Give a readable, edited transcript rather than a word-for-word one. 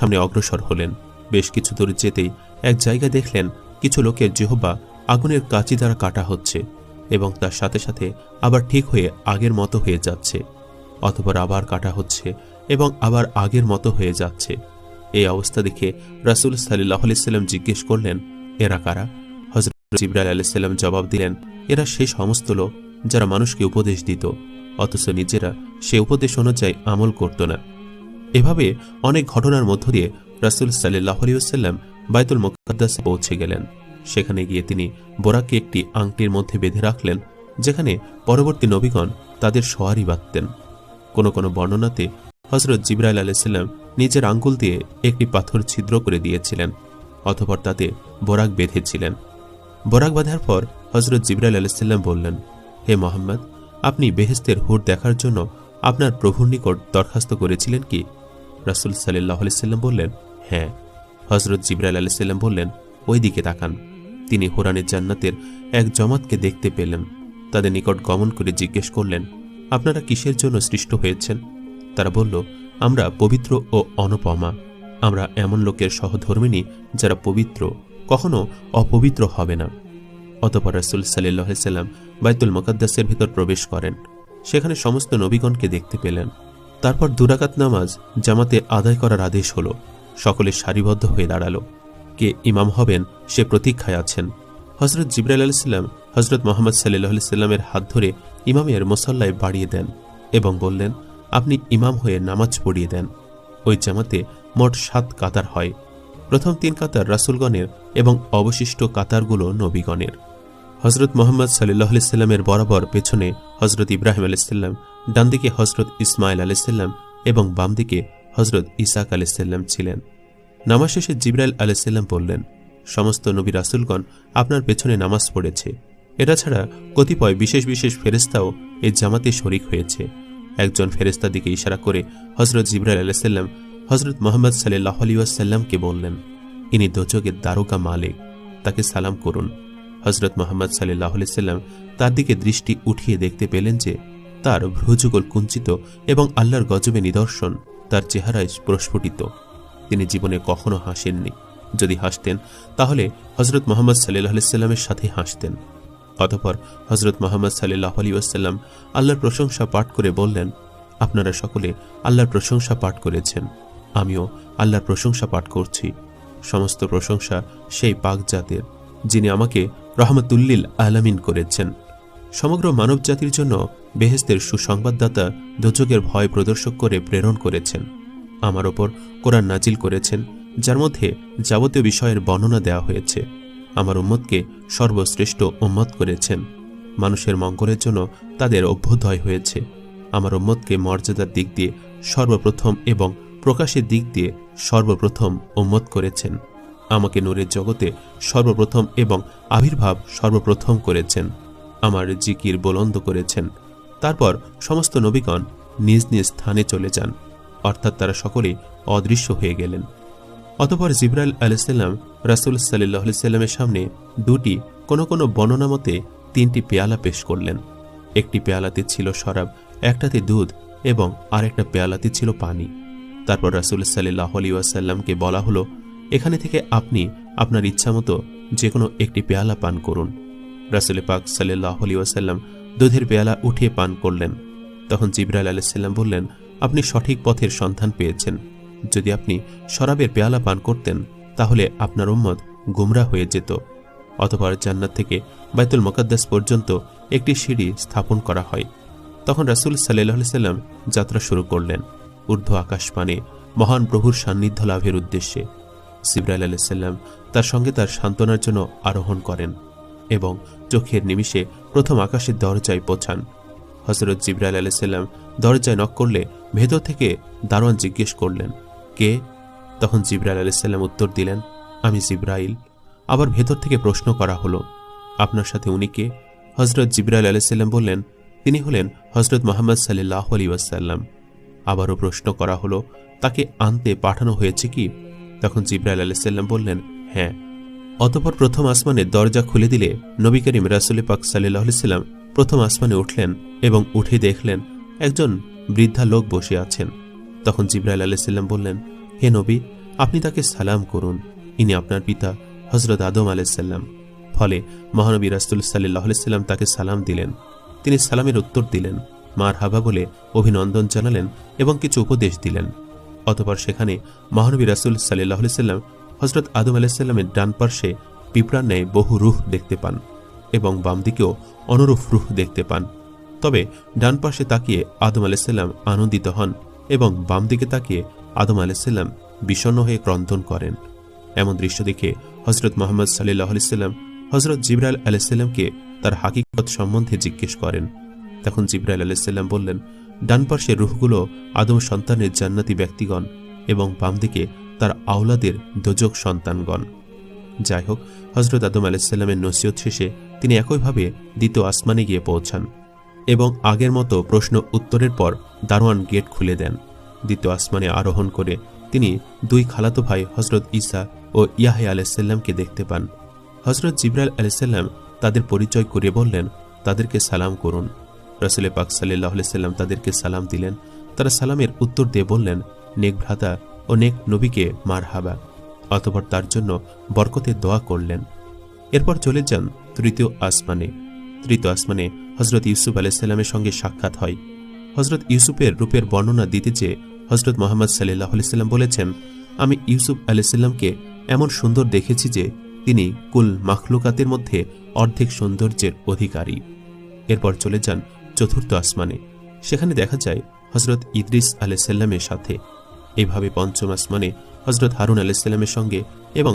সামনে অগ্রসর হলেন। বেশ কিছু দূর যেতেই এক জায়গায় দেখলেন কিছু লোকের জিহ্বা আগুনের কাঁচি দ্বারা কাটা হচ্ছে এবং তার সাথে সাথে আবার ঠিক হয়ে আগের মতো হয়ে যাচ্ছে, অতঃপর আবার কাটা হচ্ছে এবং আবার আগের মতো হয়ে যাচ্ছে। এই অবস্থা দেখে রাসূল সাল্লাল্লাহু আলাইহি সাল্লাম জিজ্ঞেস করলেন, এরা কারা? হযরত জিবরাইল আলাইহিস সালাম জবাব দিলেন, এরা সেই সমস্ত লোক যারা মানুষকে উপদেশ দিত অথচ নিজেরা সে উপদেশ অনুযায়ী আমল করত না। এভাবে অনেক ঘটনার মধ্য দিয়ে রাসূল সাল্লাল্লাহু আলাইহি ওয়াসাল্লাম বাইতুল মুকাদ্দাসে পৌঁছে গেলেন। সেখানে গিয়ে তিনি বোরাককে একটি আংটির মধ্যে বেঁধে রাখলেন, যেখানে পরবর্তী নবীগণ তাদের সওয়ারি বাঁধতেন। কোনো কোনো বর্ণনাতে হযরত জিবরাইল আলাইহিস সালাম নিজের আঙ্গুল দিয়ে একটি পাথর ছিদ্র করে দিয়েছিলেন, অতঃপর তাতে বোরাক বেঁধেছিলেন। বোরাক বাঁধার পর হযরত জিবরাইল আলাইহিস সালাম বললেন, হে মুহাম্মদ, আপনি বেহেশতের হুর দেখার জন্য আপনার প্রভুর নিকট দরখাস্ত করেছিলেন কি? রাসূল সাল্লাল্লাহু আলাইহি সাল্লাম বললেন, হ্যাঁ। হযরত জিবরাইল আলাইহিস সালাম বললেন, ওই দিকে তাকান। তিনি হুরানের জান্নাতের এক জমাতকে দেখতে পেলেন। তাদের নিকট গমন করে জিজ্ঞেস করলেন, আপনারা কিসের জন্য সৃষ্ট হয়েছেন? তারা বলল, আমরা পবিত্র ও অনুপমা। আমরা এমন লোকের সহধর্মিণী যারা পবিত্র, কখনো অপবিত্র হবে না। অতঃপর রাসূল সাল্লাল্লাহু আলাইহি সাল্লাম বাইতুল মুকাদ্দাসের ভিতর প্রবেশ করেন। সেখানে সমস্ত নবীগণকে দেখতে পেলেন। তারপর 2 রাকাত নামাজ জামাতে আদায় করার আদেশ হলো। সকলে সারিবদ্ধ হয়ে দাঁড়ালো। কে ইমাম হবেন সে প্রতীক্ষায় আছেন। হযরত জিবরাইল আলাইহিস সালাম হযরত মুহাম্মদ সাল্লাল্লাহু আলাইহি সাল্লামের হাত ধরে ইমামের মুসল্লায় বাড়িয়ে দেন এবং বললেন, আপনি ইমাম হয়ে নামাজ পড়িয়ে দেন। ওই জামাতে মোট 7 কাতার হয়। প্রথম 3 কাতার রাসূলগণের এবং অবশিষ্ট কাতারগুলো নবীগণের। হযরত মুহাম্মদ সাল্লাল্লাহু আলাইহি সাল্লামের বরাবর পেছনে হযরত ইব্রাহিম আলাইহিস সালাম, ডান দিকে হযরত ইসমাঈল আলাইহিস সালাম এবং বাম দিকে হযরত ইসহাক আলাইহিস সালাম ছিলেন। নামাজ শেষে জিবরাইল আলাইহিস সালাম বললেন, সমস্ত নবী রাসূলগণ আপনার পেছনে নামাজ পড়েছে। এটা ছাড়া কতিপয় বিশেষ বিশেষ ফেরেশতাও এই জামাতে শরীক হয়েছে। একজন ফেরেশতার দিকে ইশারা করে হযরত জিবরাইল আলাইহিস সালাম হযরত মুহাম্মদ সাল্লাল্লাহু আলাইহি ওয়াসাল্লামকে বললেন, ইনি দোজখের দারোগা মালিক, তাকে সালাম করুন। হযরত মুহাম্মদ সাল্লাল্লাহু আলাইহি ওয়াসাল্লাম তার দিকে দৃষ্টি উঠিয়ে দেখতে পেলেন যে তার ভ্রুযুগল কুঞ্চিত এবং আল্লাহর গজবে নিদর্শন তার চেহারায় প্রস্ফুটিত। তিনি জীবনে কখনো হাসেননি। যদি হাসতেন তাহলে হযরত মুহাম্মদ সাল্লাল্লাহু আলাইহি ওয়াসাল্লামের সাথে হাসতেন। অতঃপর হযরত মুহাম্মদ সাল্লাল্লাহু আলাইহি ওয়াসাল্লাম আল্লাহর প্রশংসা পাঠ করে বললেন, আপনারা সকলে আল্লাহর প্রশংসা পাঠ করেছেন, আমিও আল্লাহর প্রশংসা পাঠ করছি। সমস্ত প্রশংসা সেই পাক জাতের যিনি আমাকে রহমাতুল্লিল আলামিন করেছেন। সমগ্র মানব জাতির জন্য বেহেশতের সুসংবাদদাতা দোজখের ভয় প্রদর্শক করে প্রেরণ করেছেন। আমার ওপর কোরআন নাজিল করেছেন, যার মধ্যে যাবতীয় বিষয়ের বর্ণনা দেওয়া হয়েছে। আমার উম্মতকে সর্বশ্রেষ্ঠ উম্মত করেছেন। মানুষের মঙ্গলের জন্য তাদের অভ্যুদয় হয়েছে। আমার উম্মতকে মর্যাদার দিক দিয়ে সর্বপ্রথম এবং প্রকাশের দিক দিয়ে সর্বপ্রথম উম্মত করেছেন। আমাকে নূরের জগতে সর্বপ্রথম এবং আবির্ভাব সর্বপ্রথম করেছেন। আমার জিকির বুলন্দ করেছেন। তারপর সমস্ত নবীগণ নিজ নিজ স্থানে চলে যান, অর্থাৎ তারা সকলেই অদৃশ্য হয়ে গেলেন। অতঃপর জিবরাইল আলাইহিস সালাম রাসূল সাল্লাল্লাহু আলাইহি সাল্লামের সামনে 2টি, কোনো বর্ণনা মতে 3টি পেয়ালা পেশ করলেন। একটি পেয়ালাতে ছিল শরাব, একটাতে দুধ এবং আরেকটা পেয়ালাতে ছিল পানি। তারপর রাসূল সাল্লাল্লাহু আলাইহি ওয়াসাল্লামকে বলা হলো, এখানে থেকে আপনি আপনার ইচ্ছামতো যে কোনো একটি পেয়ালা পান করুন। রাসূল পাক সাল্লাল্লাহু আলাইহি ওয়াসাল্লাম দুধের পেয়ালা উঠিয়ে পান করলেন। তখন জিবরাইল আলাইহিস সালাম বললেন, আপনি সঠিক পথের সন্ধান পেয়েছেন। যদি আপনি শরাবের পেয়ালা পান করতেন তাহলে আপনার উম্মত গুমরাহ হয়ে যেত। অতঃপর জান্নাত থেকে বাইতুল মুকাদ্দাস পর্যন্ত একটি সিঁড়ি স্থাপন করা হয়। তখন রাসূল সাল্লাল্লাহু আলাইহি সাল্লাম যাত্রা শুরু করলেন ঊর্ধ্ব আকাশপানে মহান প্রভুর সান্নিধ্য লাভের উদ্দেশ্যে। জিবরাইল আলাইহিস সালাম তার সঙ্গে তার সান্ত্বনার জন্য আরোহণ করেন এবং চোখের নিমিষে প্রথম আকাশের দরজায় পৌঁছান। হযরত জিবরাইল আলাইহিস সালাম দরজায় নক করলে ভেতর থেকে দারোয়ান জিজ্ঞেস করলেন, কে? তখন জিবরাইল আলাইহিস সালাম উত্তর দিলেন, আমি জিবরাইল। আবার ভেতর থেকে প্রশ্ন করা হলো, আপনার সাথে উনি কে? হযরত জিবরাইল আলাইহিস সালাম বললেন, তিনি হলেন হযরত মুহাম্মদ সাল্লাল্লাহু আলাইহি ওয়াসাল্লাম। আবারও প্রশ্ন করা হলো, তাকে আনতে পাঠানো হয়েছে কি? তখন জিবরাইল আলাইহিস সালাম বললেন, হ্যাঁ। অতঃপর প্রথম আসমানের দরজা খুলে দিলে নবী করিম রাসূল পাক সাল্লাল্লাহু আলাইহি সাল্লাম প্রথম আসমানে উঠলেন এবং উঠে দেখলেন একজন বৃদ্ধা লোক বসে আছেন। তখন জিবরাইল আলাইহিস সালাম বললেন, হে নবী, আপনি তাকে সালাম করুন, ইনি আপনার পিতা হজরত আদম আলাইসাল্লাম। ফলে মহানবী রাসূল সাল্লাল্লাহু আলাইহি সাল্লাম তাকে সালাম দিলেন। তিনি সালামের উত্তর দিলেন, মারহাবা বলে অভিনন্দন জানালেন এবং কিছু উপদেশ দিলেন। অতঃপর সেখানে মহানবী রাসূল সাল্লাল্লাহু আলাইহি সাল্লাম হজরত আদম আলাইসাল্লামের ডান পার্শ্বে পিঁপড়ার ন্যায় বহু রূহ দেখতে পান এবং বাম দিকেও অনুরূপ রূহ দেখতে পান। তবে ডান পাশে তাকিয়ে আদম আলাইসাল্লাম আনন্দিত হন এবং বাম দিকে তাকিয়ে আদম আলাইসাল্লাম বিষণ্ণ হয়ে ক্রন্দন করেন। এমন দৃশ্য দেখে হজরত মুহাম্মদ সাল্লাল্লাহু আলাইহি সাল্লাম হজরত জিবরাইল আলাইসাল্লামকে তার হাকিকত সম্বন্ধে জিজ্ঞেস করেন। তখন জিবরাইল আলাইসাল্লাম বললেন, ডান পাশে রূহগুলো আদম সন্তানের জান্নাতি ব্যক্তিগণ এবং বাম দিকে তার আওলাদের দোজক সন্তানগণ। যাই হোক, হজরত আদম আলাইসাল্লামের নসিহত শেষে তিনি একইভাবে দ্বিতীয় আসমানে গিয়ে পৌঁছান এবং আগের মতো প্রশ্ন উত্তরের পর দারোয়ান গেট খুলে দেন। দ্বিতীয় আসমানে আরোহণ করে তিনি দুই খালাতো ভাই হজরত ঈসা ও ইয়াহয়া আলাইসাল্লামকে দেখতে পান। হজরত জিবরাইল আলাইসাল্লাম তাদের পরিচয় করে বললেন, তাদেরকে সালাম করুন। রাসূল পাক সাল্লাল্লাহু আলাইহি সাল্লাম তাদেরকে সালাম দিলেন। তারা সালামের উত্তর দিয়ে বললেন, নেক ভ্রাতা ও নেক নবীকে মারহাবা। অতঃপর তার জন্য বরকতের দোয়া করলেন। এরপর চলে যান তৃতীয় আসমানে। তৃতীয় আসমানে হজরত ইউসুফ আলাইসাল্লামের সঙ্গে সাক্ষাৎ হয়। হজরত ইউসুফের রূপের বর্ণনা দিতে চেয়ে হজরত মুহাম্মদ সাল্লাল্লাহু আলাইহি সাল্লাম বলেছেন, আমি ইউসুফ আলাইসাল্লামকে এমন সুন্দর দেখেছি যে তিনি কুল মাখলুকাতের মধ্যে অর্ধেক সৌন্দর্যের অধিকারী। এরপর চলে যান চতুর্থ আসমানে। সেখানে দেখা যায় হজরত ইদ্রিস আলাইসাল্লামের সাথে। এইভাবে পঞ্চম আসমানে হজরত হারুন আলাইসাল্লামের সঙ্গে এবং